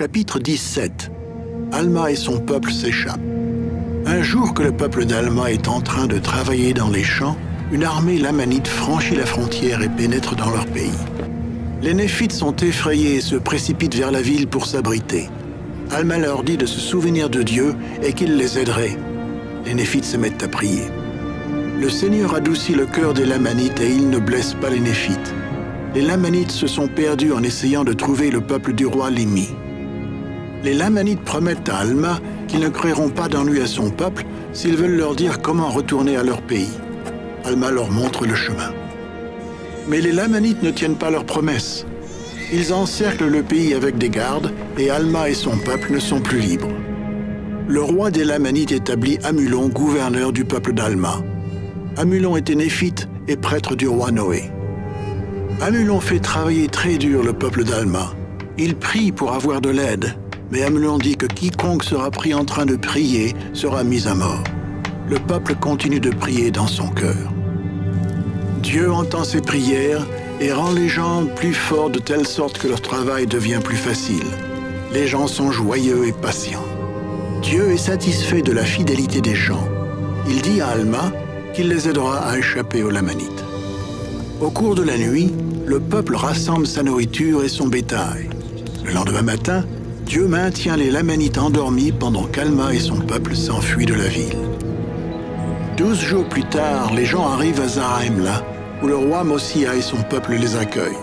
Chapitre 17. Alma et son peuple s'échappent. Un jour que le peuple d'Alma est en train de travailler dans les champs, une armée lamanite franchit la frontière et pénètre dans leur pays. Les Néphites sont effrayés et se précipitent vers la ville pour s'abriter. Alma leur dit de se souvenir de Dieu et qu'il les aiderait. Les Néphites se mettent à prier. Le Seigneur adoucit le cœur des Lamanites et il ne blesse pas les Néphites. Les Lamanites se sont perdus en essayant de trouver le peuple du roi Limi. Les Lamanites promettent à Alma qu'ils ne créeront pas d'ennui à son peuple s'ils veulent leur dire comment retourner à leur pays. Alma leur montre le chemin. Mais les Lamanites ne tiennent pas leurs promesses. Ils encerclent le pays avec des gardes et Alma et son peuple ne sont plus libres. Le roi des Lamanites établit Amulon gouverneur du peuple d'Alma. Amulon était néphite et prêtre du roi Noé. Amulon fait travailler très dur le peuple d'Alma. Il prie pour avoir de l'aide, mais Amulon dit que quiconque sera pris en train de prier sera mis à mort. Le peuple continue de prier dans son cœur. Dieu entend ses prières et rend les gens plus forts de telle sorte que leur travail devient plus facile. Les gens sont joyeux et patients. Dieu est satisfait de la fidélité des gens. Il dit à Alma qu'il les aidera à échapper aux Lamanites. Au cours de la nuit, le peuple rassemble sa nourriture et son bétail. Le lendemain matin, Dieu maintient les Lamanites endormis pendant qu'Alma et son peuple s'enfuient de la ville. 12 jours plus tard, les gens arrivent à Zarahemla, où le roi Mossia et son peuple les accueillent.